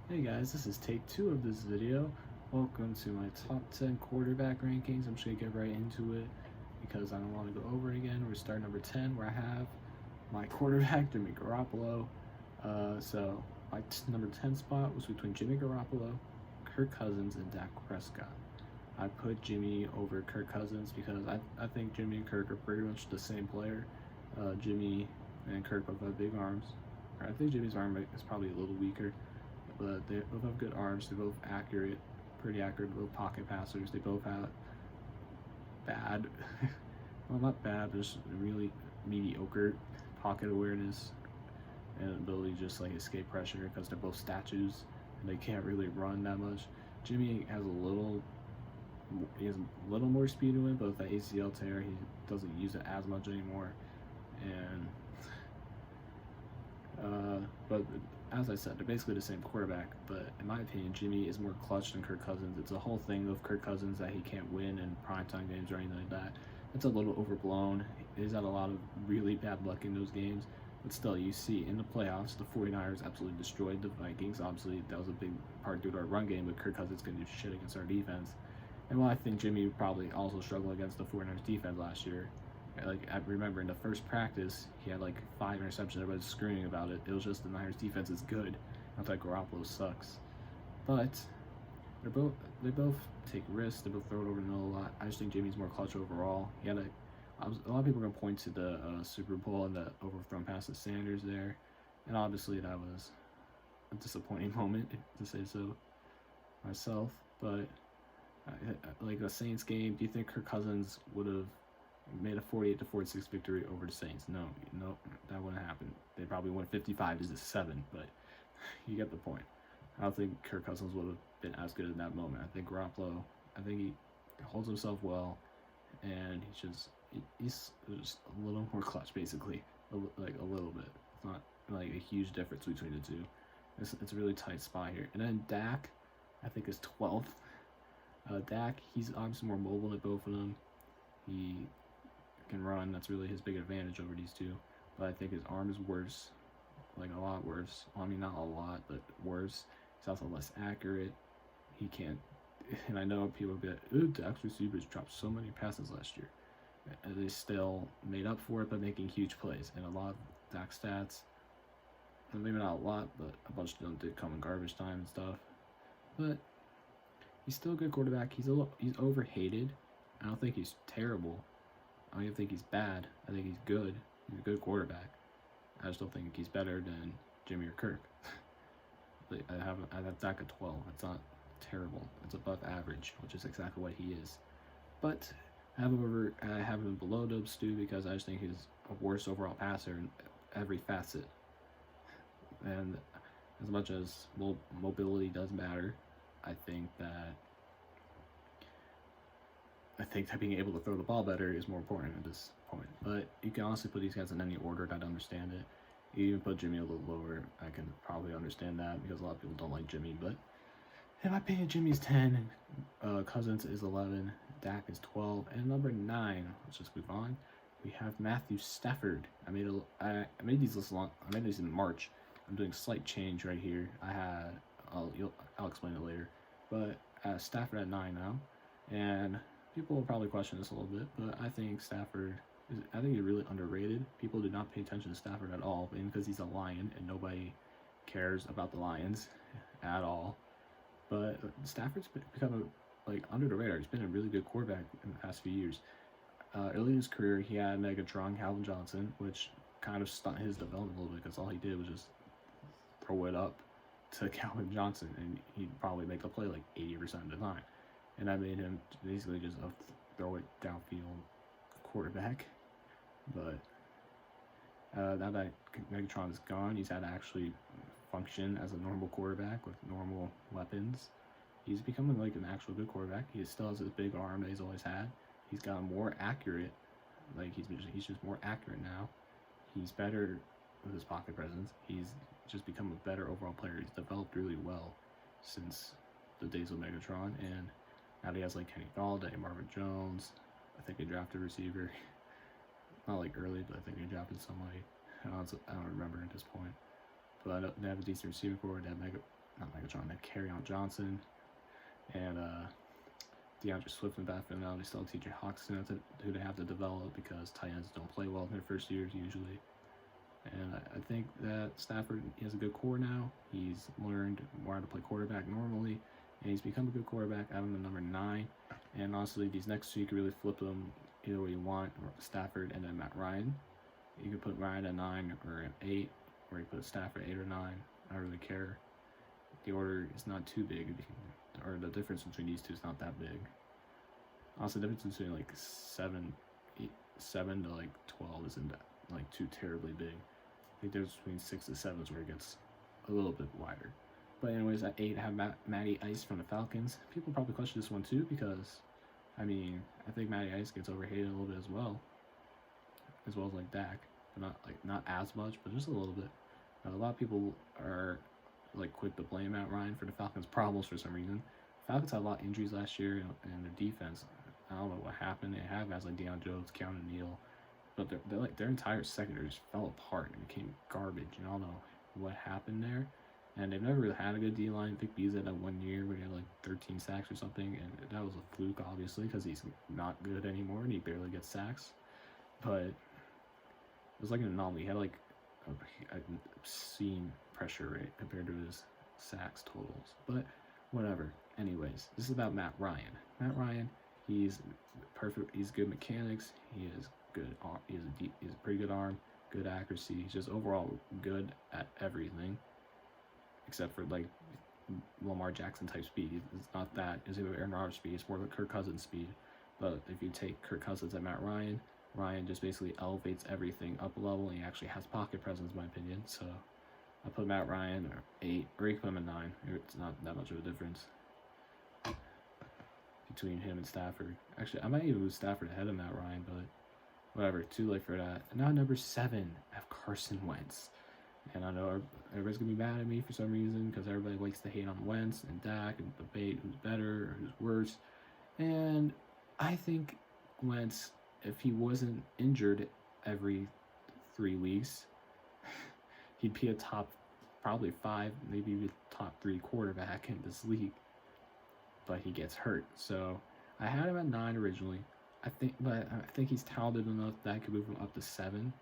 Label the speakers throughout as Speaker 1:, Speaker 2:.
Speaker 1: Hey guys, this is take 2 of this video. Welcome to my top 10 quarterback rankings. I'm just gonna get right into it because I don't want to go over it again. We're starting number 10 where I have my quarterback, Jimmy Garoppolo. So my number 10 spot was between Jimmy Garoppolo, Kirk Cousins, and Dak Prescott. I put Jimmy over Kirk Cousins because I think Jimmy and Kirk are pretty much the same player. Jimmy and Kirk both have big arms. I think Jimmy's arm is probably a little weaker, but they both have good arms. They're both accurate, pretty accurate, both pocket passers. They both have bad, well, not bad, but just really mediocre pocket awareness and ability to just like escape pressure because they're both statues and they can't really run that much. Jimmy has he has a little more speed to him, but with the ACL tear, he doesn't use it as much anymore. And but as I said, they're basically the same quarterback. But in my opinion, Jimmy is more clutch than Kirk Cousins. It's a whole thing of Kirk Cousins that he can't win in primetime games or anything like that. It's a little overblown. He's had a lot of really bad luck in those games. But still, you see in the playoffs, the 49ers absolutely destroyed the Vikings. Obviously, that was a big part due to our run game, but Kirk Cousins couldn't do shit against our defense. And while I think Jimmy probably also struggled against the 49ers defense last year, like I remember in the first practice, he had like 5 interceptions. Everybody's screaming about it. It was just the Niners defense is good. I thought Garoppolo sucks, but they're both they both take risks. They both throw it over the middle a lot. I just think Jimmy's more clutch overall. He had a lot of people are gonna point to the Super Bowl and the overthrown pass to Sanders there, and obviously that was a disappointing moment to say so myself. But like a Saints game, do you think Kirk Cousins would have made a 48-46 victory over the Saints? No, that wouldn't happen. They probably won 55-7, but you get the point. I don't think Kirk Cousins would have been as good in that moment. I think Garoppolo, I think he holds himself well, and he's just a little more clutch, basically, like a little bit. It's not like a huge difference between the two. It's a really tight spot here. And then Dak, I think is 12th. Dak, he's obviously more mobile than both of them. He can run. That's really his big advantage over these two. But I think his arm is worse, like a lot worse. Well, I mean, not a lot, but worse. He's also less accurate. He can't. And I know people will be like, "Ooh, Dak's receivers dropped so many passes last year." And they still made up for it by making huge plays. And a lot of Dak's stats, maybe not a lot, but a bunch of them did come in garbage time and stuff. But he's still a good quarterback. He's overhated. I don't think he's terrible. I don't even think he's bad. I think he's good. He's a good quarterback. I just don't think he's better than Jimmy or Kirk. I have Dak at 12. It's not terrible. It's above average, which is exactly what he is. But I have him below Dub Stew because I just think he's a worse overall passer in every facet. And as much as mobility does matter, I think that being able to throw the ball better is more important at this point. But you can honestly put these guys in any order, and I'd understand it. You even put Jimmy a little lower, I can probably understand that because a lot of people don't like Jimmy. But in my opinion, Jimmy's 10, Cousins is 11, Dak is 12, and number 9. Let's just move on. We have Matthew Stafford. I made these lists long. I made these in March. I'm doing a slight change right here. I'll explain it later. But Stafford at 9 now, and people will probably question this a little bit, but I think I think he's really underrated. People do not pay attention to Stafford at all, because he's a Lion and nobody cares about the Lions at all. But Stafford's become under the radar. He's been a really good quarterback in the past few years. Early in his career, he had Megatron Calvin Johnson, which kind of stunted his development a little bit because all he did was just throw it up to Calvin Johnson, and he'd probably make a play like 80% of the time. And that made him basically just a throw it downfield quarterback. But now that Megatron is gone, he's had to actually function as a normal quarterback with normal weapons. He's becoming like an actual good quarterback. He still has his big arm that he's always had. He's gotten more accurate. He's just more accurate now. He's better with his pocket presence. He's just become a better overall player. He's developed really well since the days of Megatron, and now he has like Kenny Galladay, Marvin Jones. I think they drafted a receiver. Not like early, but I think they drafted somebody. I don't remember at this point. But they have a decent receiver core. They have not Megatron, Carryon Johnson, and DeAndre Swift in the backfield now. They still have TJ Hawkinson who they have to develop because tight ends don't play well in their first years usually. And I think that Stafford has a good core now. He's learned more how to play quarterback normally, and he's become a good quarterback. I have him at number 9. And honestly, these next two you can really flip them either way you want, Stafford and then Matt Ryan. You could put Ryan at 9 or at 8, or you put Stafford 8 or 9. I don't really care. The order is not too big, or the difference between these two is not that big. Also, the difference between like 7 to like 12 isn't like too terribly big. I think there's between 6 to 7 is where it gets a little bit wider. But anyways, at 8 I have Matty Ice from the Falcons. People probably question this one too because, I mean, I think Matty Ice gets overhated a little bit as well as like Dak, but not as much, but just a little bit. A lot of people are like quick to blame Matt Ryan for the Falcons' problems for some reason. Falcons had a lot of injuries last year, and their defense, I don't know what happened. They have guys like Deion Jones, Keanu Neal, but their entire secondary just fell apart and became garbage. And I don't know what happened there. And they've never really had a good D-line. Vic Beasley had that 1 year where he had like 13 sacks or something, and that was a fluke, obviously, because he's not good anymore and he barely gets sacks. But it was like an anomaly. He had like an obscene pressure rate compared to his sacks totals. But whatever. Anyways, this is about Matt Ryan. Matt Ryan, he's perfect. He's good mechanics. He is good. He has a pretty good arm, good accuracy. He's just overall good at everything, except for like Lamar Jackson type speed. It's not that. It's either Aaron Rodgers speed. It's more like Kirk Cousins speed. But if you take Kirk Cousins and Matt Ryan, Ryan just basically elevates everything up a level, and he actually has pocket presence, in my opinion. So I put Matt Ryan at 8, or you can put him at 9. It's not that much of a difference between him and Stafford. Actually, I might even move Stafford ahead of Matt Ryan, but whatever. Too late for that. And now number 7, I have Carson Wentz. And I know everybody's going to be mad at me for some reason because everybody likes to hate on Wentz and Dak and debate who's better or who's worse. And I think Wentz, if he wasn't injured every 3 weeks, he'd be a top probably 5, maybe even top 3 quarterback in this league. But he gets hurt. So I had him at 9 originally. I think he's talented enough that I could move him up to 7.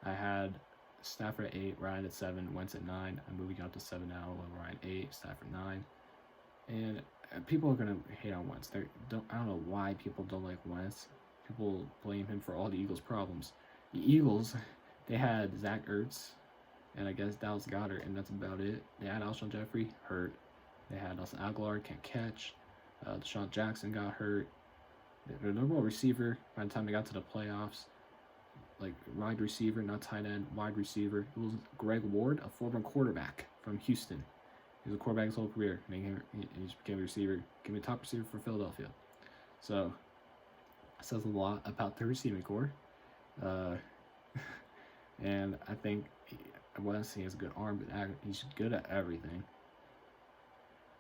Speaker 1: I had Stafford at 8, Ryan at 7, Wentz at 9. I'm moving up to 7 now. Ryan 8, Stafford 9. And people are gonna hate on Wentz. I don't know why people don't like Wentz. People blame him for all the Eagles' problems. The Eagles, they had Zach Ertz and I guess Dallas Goedert, and that's about it. They had Alshon Jeffrey, hurt. They had Nelson Aguilar, can't catch. Deshaun Jackson got hurt. Their number one receiver, by the time they got to the playoffs, like wide receiver, not tight end, wide receiver, it was Greg Ward, a former quarterback from Houston. He was a quarterback his whole career, and he just became a receiver, became a top receiver for Philadelphia. So, it says a lot about the receiving core. And I think Wentz, he has a good arm, but he's good at everything.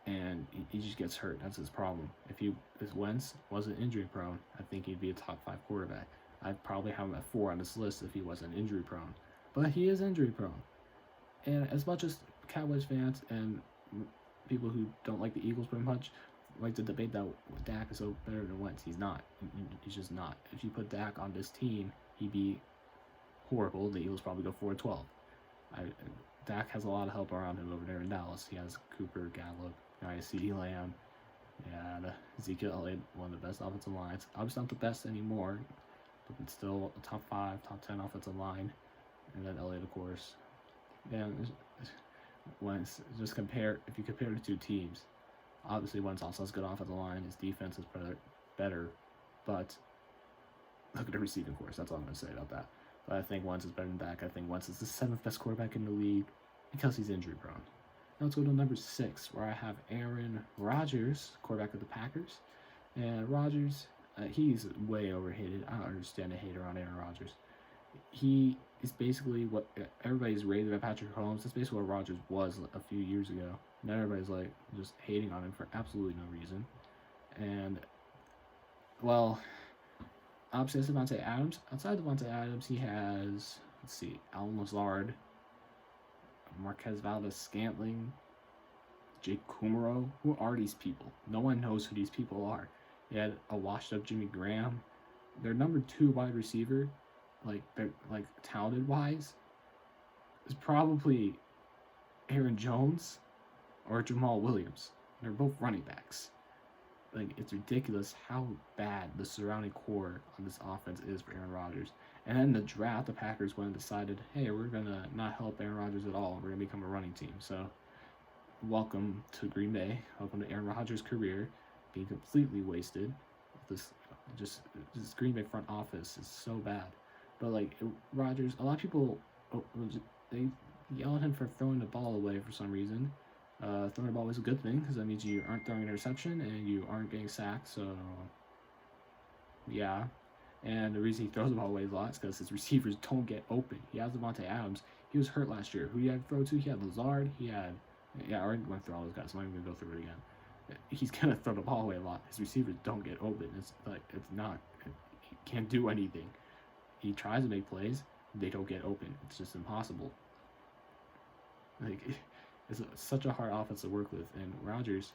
Speaker 1: And he just gets hurt. That's his problem. If Wentz wasn't injury prone, I think he'd be a top 5 quarterback. I'd probably have him at 4 on this list if he wasn't injury prone. But he is injury prone. And as much as Cowboys fans and people who don't like the Eagles very much like to debate that Dak is so better than Wentz, he's not. He's just not. If you put Dak on this team, he'd be horrible. The Eagles probably go 4-12. Dak has a lot of help around him over there in Dallas. He has Cooper, Gallup, CeeDee Lamb, and Ezekiel Elliott, one of the best offensive lines. Obviously not the best anymore, but it's still a top 5, top 10 offensive line. And then Elliott, of course. And Wentz, if you compare the two teams, obviously Wentz also has good offensive line. His defense is better, but look at the receiving course. That's all I'm going to say about that. But I think Wentz is better than Dak. I think Wentz is the 7th best quarterback in the league because he's injury prone. Now let's go to number 6, where I have Aaron Rodgers, quarterback of the Packers. And Rodgers, he's way overhated. I don't understand the hater on Aaron Rodgers. He is basically what everybody's rated about Patrick Mahomes. That's basically what Rodgers was a few years ago. Now everybody's like just hating on him for absolutely no reason. And, well, opposite Davante Adams. Outside Davante Adams, he has, Allen Lazard, Marquez Valdez-Scantling, Jake Kumaro. Who are these people? No one knows who these people are. You had a washed up Jimmy Graham. Their number 2 wide receiver, like they're like talented wise, is probably Aaron Jones or Jamal Williams. They're both running backs. Like, it's ridiculous how bad the surrounding core on this offense is for Aaron Rodgers. And then the draft, the Packers went and decided, hey, we're gonna not help Aaron Rodgers at all. We're gonna become a running team. So, welcome to Green Bay. Welcome to Aaron Rodgers' career being completely wasted. This Green Bay front office is so bad. But like Rodgers, a lot of people they yell at him for throwing the ball away for some reason. Throwing the ball is a good thing because that means you aren't throwing an interception and you aren't getting sacked. So yeah, and the reason he throws the ball away a lot is because his receivers don't get open. He has Devontae Adams. He was hurt last year. Who he had to throw to? He had Lazard. He had I already went through all those guys. So I'm not even gonna go through it again. He's gonna throw the ball away a lot. His receivers don't get open. It's not. He can't do anything. He tries to make plays. They don't get open. It's just impossible. Like, it's such a hard offense to work with. And Rodgers,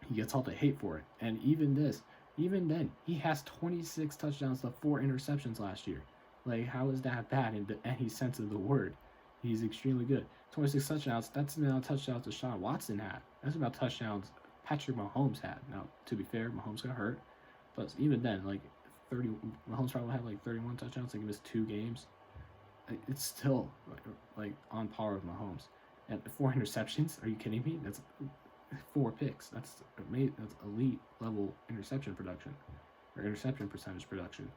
Speaker 1: he gets all the hate for it. And even then, he has 26 touchdowns to 4 interceptions last year. Like, how is that bad in any sense of the word? He's extremely good. 26 touchdowns, that's the amount of touchdowns Deshaun Watson had. That's about touchdowns Patrick Mahomes had. Now, to be fair, Mahomes got hurt. But even then, like, Mahomes probably had like 31 touchdowns. Like, he missed 2 games. It's still like on par with Mahomes. And 4 interceptions? Are you kidding me? That's 4 picks. That's elite level interception production, or interception percentage production.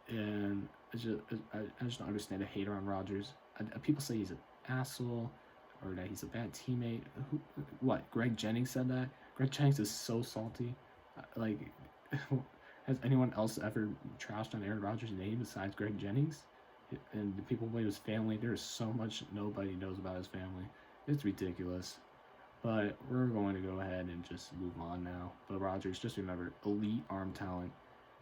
Speaker 1: And I just don't understand the hater on Rodgers. People say he's an asshole or that he's a bad teammate. What? Greg Jennings said that? Greg Jennings is so salty. Like, has anyone else ever trashed on Aaron Rodgers' name besides Greg Jennings? And the people blame his family. There's so much nobody knows about his family. It's ridiculous. But we're going to go ahead and just move on now. But Rodgers, just remember, elite arm talent.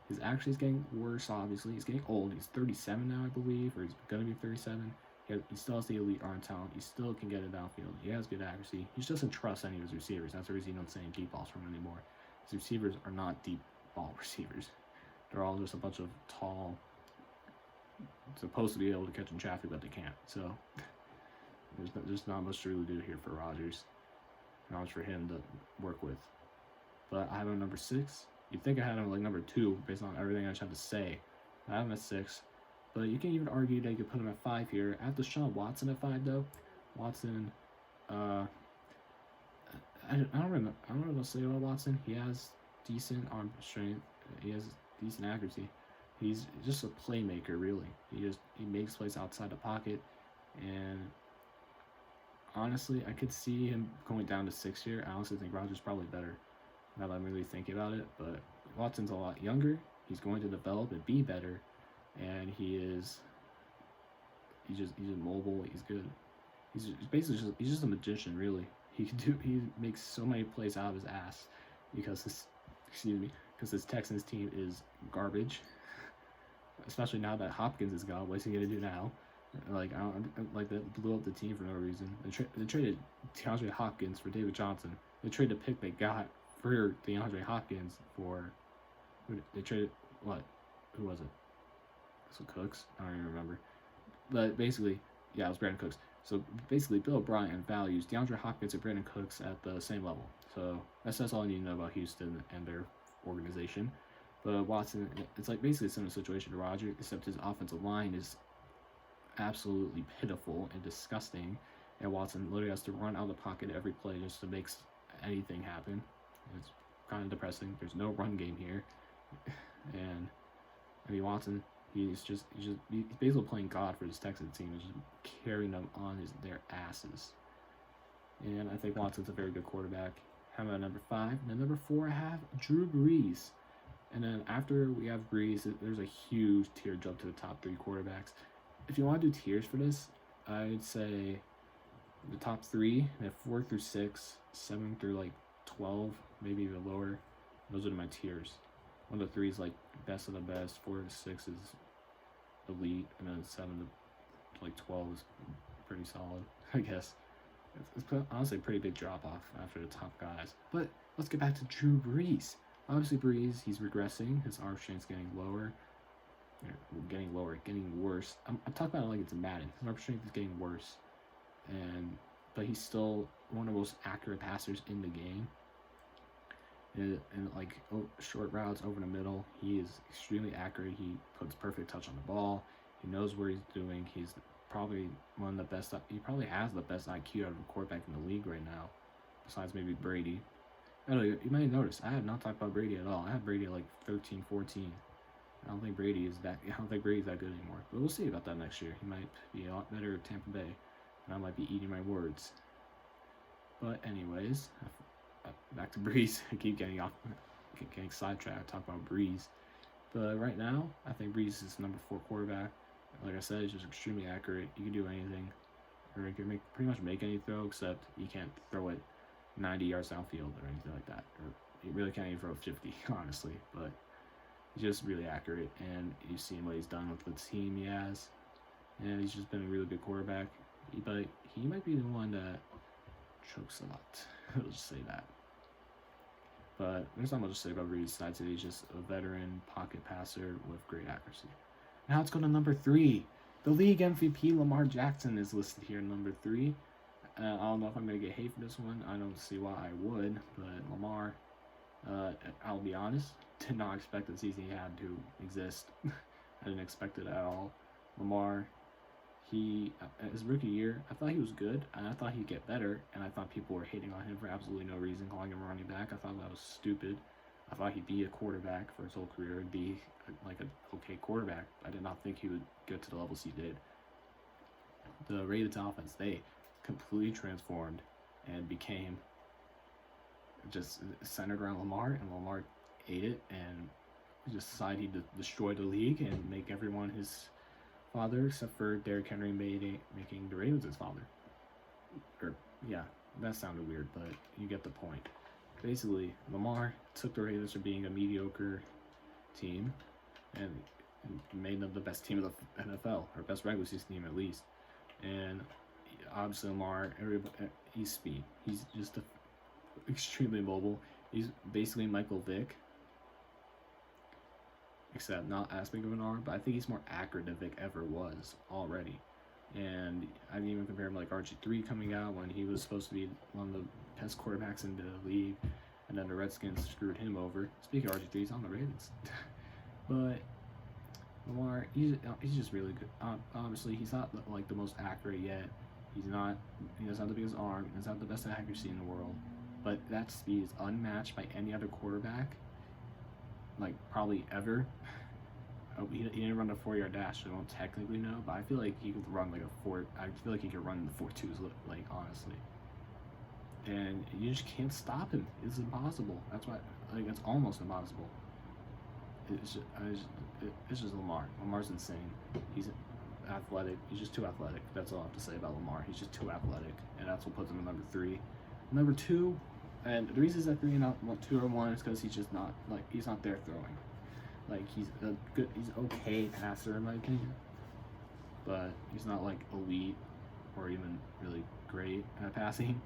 Speaker 1: His actually is getting worse, obviously. He's getting old. He's 37 now, I believe, or he's going to be 37. He still has the elite arm talent. He still can get it downfield. He has good accuracy. He just doesn't trust any of his receivers. That's the reason you don't see any deep balls from him anymore. His receivers are not deep ball receivers. They're all just a bunch of tall, supposed to be able to catch in traffic, but they can't. So there's not much to really do here for Rodgers. Not much for him to work with. But I have him number 6. You'd think I had him like number 2 based on everything I just had to say. I have him at 6. But you can even argue that you could put him at 5 here. I have Deshaun Watson at 5 though. Watson, I don't know what to say about Watson. He has decent arm strength. He has decent accuracy. He's just a playmaker, really. He makes plays outside the pocket, and honestly, I could see him going down to 6 here. I honestly think Rodgers probably better. Now that I'm really thinking about it, but Watson's a lot younger. He's going to develop and be better, and he's just mobile. He's good. He's basically just a magician, really. He makes so many plays out of his ass because his Texans team is garbage. Especially now that Hopkins is gone, what's he gonna do now? Like, that blew up the team for no reason. They traded DeAndre Hopkins for David Johnson. They traded the pick they got for DeAndre Hopkins for. They traded what? Who was it? So Cooks? I don't even remember. But basically, yeah, it was Brandon Cooks. So basically, Bill O'Brien values DeAndre Hopkins and Brandon Cooks at the same level. So that's all you need to know about Houston and their organization. But Watson, it's like basically a similar situation to Rodgers, except his offensive line is absolutely pitiful and disgusting. And Watson literally has to run out of the pocket every play just to make anything happen. It's kind of depressing. There's no run game here. And, I mean, Watson, he's basically playing God for his Texans team. He's just carrying them on their asses. And I think Watson's a very good quarterback. How about number 5? And then number 4, I have Drew Brees. And then after we have Brees, there's a huge tier jump to the top 3 quarterbacks. If you want to do tiers for this, I'd say the top 3, and then 4 through 6, 7 through like 12, maybe even lower. Those are my tiers. 1 to 3 is like best of the best. 4 to 6 is elite, and then 7 to like 12 is pretty solid, I guess. Honestly a pretty big drop off after the top guys. But let's get back to Drew Brees. Obviously, Brees, he's regressing. His arm strength's getting lower. Getting worse. I'm talking about it like it's Madden. His arm strength is getting worse, but he's still one of the most accurate passers in the game. And like short routes over the middle, he is extremely accurate. He puts perfect touch on the ball. He knows where he's doing. He's probably one of the best. He probably has the best IQ out of a quarterback in the league right now, besides maybe Brady. I don't know, you might have noticed I have not talked about Brady at all. I have Brady at like 13, 14. I don't think Brady's that good anymore. But we'll see about that next year. He might be a lot better at Tampa Bay, and I might be eating my words. But anyways, back to Brees. I keep getting sidetracked. Talk about Brees, but right now I think Brees is number 4 quarterback. Like I said, he's just extremely accurate. You can do anything, or you can pretty much make any throw, except you can't throw it 90 yards downfield or anything like that. Or you really can't even throw 50, honestly. But he's just really accurate, and you've seen what he's done with the team he has, and he's just been a really good quarterback. But he might be the one that chokes a lot. I'll just say that. But there's not much to say about Brees besides that he's just a veteran pocket passer with great accuracy. Now let's go to number 3. The league MVP Lamar Jackson is listed here, number 3. I don't know if I'm going to get hate for this one. I don't see why I would, but Lamar, I'll be honest, did not expect the season he had to exist. I didn't expect it at all. Lamar, his rookie year, I thought he was good, and I thought he'd get better, and I thought people were hating on him for absolutely no reason, calling him a running back. I thought that was stupid. I thought he'd be a quarterback for his whole career and be like an okay quarterback. I did not think he would get to the levels he did. The Ravens offense, they completely transformed and became just centered around Lamar, and Lamar ate it and just decided he'd destroy the league and make everyone his father, except for Derrick Henry making the Ravens his father. Or, yeah, that sounded weird, but you get the point. Basically, Lamar took the Ravens from being a mediocre team and made them the best team of the NFL, or best regular season team at least. And obviously Lamar, he's speed. He's just extremely mobile. He's basically Michael Vick, except not as big of an arm, but I think he's more accurate than Vick ever was already. And I'd even compare him like RG3 coming out when he was supposed to be one of the best quarterbacks in the league, and then the Redskins screwed him over. Speaking of RG3, he's on the Ravens. But Lamar, he's just really good. Obviously, he's not like the most accurate yet. He doesn't have the biggest arm. He doesn't have the best accuracy in the world. But that speed is unmatched by any other quarterback, like probably ever. He didn't run a 4-yard dash, so I don't technically know, but I feel like he could run like I feel like he could run the 4.2s, like honestly. And you just can't stop him. It's impossible. That's why, like, it's almost impossible. It's just Lamar. Lamar's insane. He's athletic. He's just too athletic. That's all I have to say about Lamar. He's just too athletic, and that's what puts him at number 3. Number 2, and the reason he's at 3 and not 2 or 1 is because he's just not he's not there throwing. Like he's okay passer in my opinion, but he's not like elite or even really great at passing.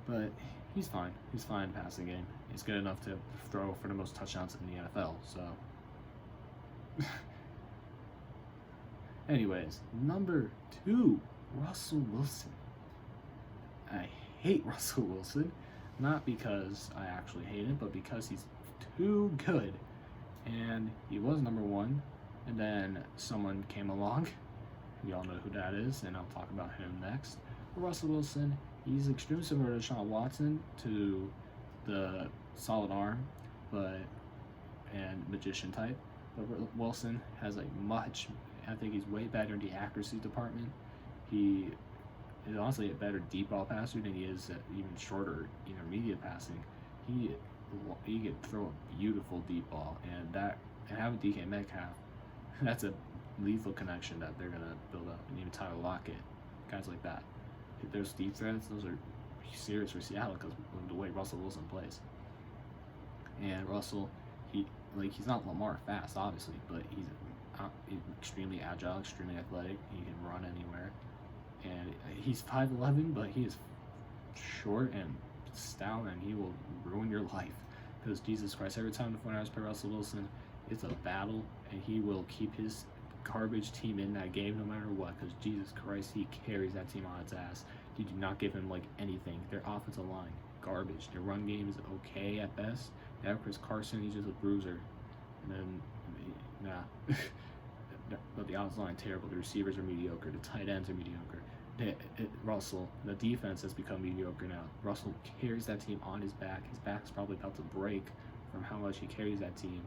Speaker 1: But he's fine. He's fine in passing game. He's good enough to throw for the most touchdowns in the NFL. So, anyways, number 2, Russell Wilson. I hate Russell Wilson, not because I actually hate him, but because he's too good. And he was number 1, and then someone came along. You all know who that is, and I'll talk about him next. Russell Wilson, he's extremely similar to Deshaun Watson, to the solid arm, and magician type. But Wilson has I think he's way better in the accuracy department. He is honestly a better deep ball passer than he is at even shorter intermediate passing. He can throw a beautiful deep ball, and having DK Metcalf, that's a lethal connection that they're gonna build up. And even Tyler Lockett, guys like that. Those deep threats, those are serious for Seattle because of the way Russell Wilson plays. And Russell, he's not Lamar fast, obviously, but he's extremely agile, extremely athletic. He can run anywhere, and he's 5'11", but he is short and stout, and he will ruin your life. Because Jesus Christ, every time the 49ers play Russell Wilson, it's a battle, and he will keep his garbage team in that game no matter what. Because Jesus Christ, he carries that team on its ass. You do not give him like anything. Their offensive line, garbage. Their run game is okay at best. They have Chris Carson, he's just a bruiser. And then, nah. But the offensive line terrible. The receivers are mediocre. The tight ends are mediocre. Russell, the defense has become mediocre now. Russell carries that team on his back. His back's probably about to break from how much he carries that team.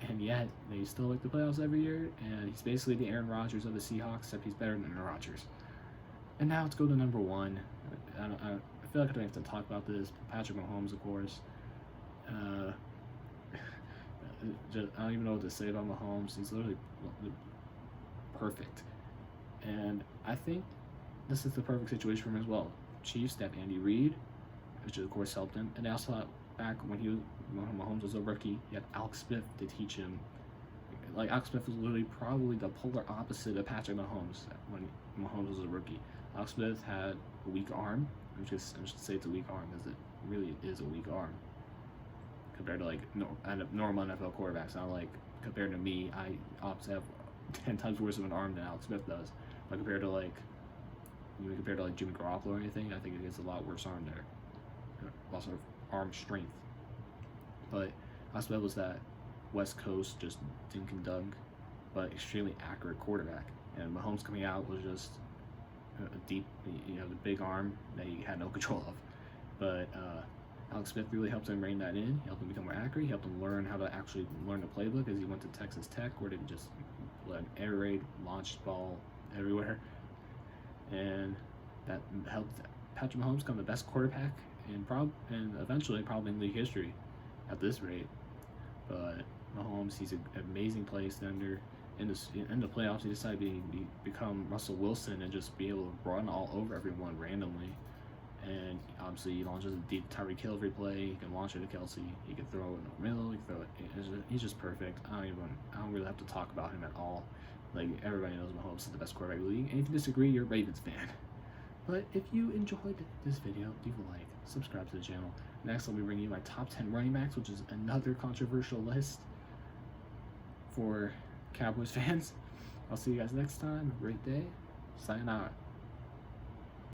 Speaker 1: And yet, they still make the playoffs every year. And he's basically the Aaron Rodgers of the Seahawks, except he's better than Aaron Rodgers. And now let's go to number one. I feel like I don't have to talk about this. Patrick Mahomes, of course. I don't even know what to say about Mahomes. He's literally perfect. And I think this is the perfect situation for him as well. Chiefs have Andy Reid, which of course helped him. And they also had back when Mahomes was a rookie, he had Alex Smith to teach him. Like, Alex Smith was literally probably the polar opposite of Patrick Mahomes when Mahomes was a rookie. Alex Smith had a weak arm. I'm just say it's a weak arm, because it really is a weak arm compared to like normal NFL quarterbacks. Not like compared to me, I obviously have 10 times worse of an arm than Alex Smith does. But compared to like Jimmy Garoppolo or anything, I think it gets a lot worse arm there. Also arm strength. But Alex Smith was that West Coast just dink and dunk, but extremely accurate quarterback. And Mahomes coming out was just a deep, the big arm that he had no control of. But Alex Smith really helped him rein that in. He helped him become more accurate. He helped him learn how to actually learn the playbook, as he went to Texas Tech, where they just let air raid, launched ball everywhere. And that helped Patrick Mahomes become the best quarterback and eventually probably in league history at this rate. But Mahomes, he's an amazing play extender. In the playoffs, he decided to become Russell Wilson and just be able to run all over everyone randomly. And obviously, he launches a deep Tyreek Hill every play. He can launch it to Kelsey. He can throw it in the middle. He can throw it. He's just perfect. I don't really have to talk about him at all. Like, everybody knows Mahomes is the best quarterback in the league. And if you disagree, you're a Ravens fan. But if you enjoyed this video, leave a like, subscribe to the channel. Next, I'll be bringing you my top 10 running backs, which is another controversial list for Cowboys fans. I'll see you guys next time. Have a great day. Sayonara.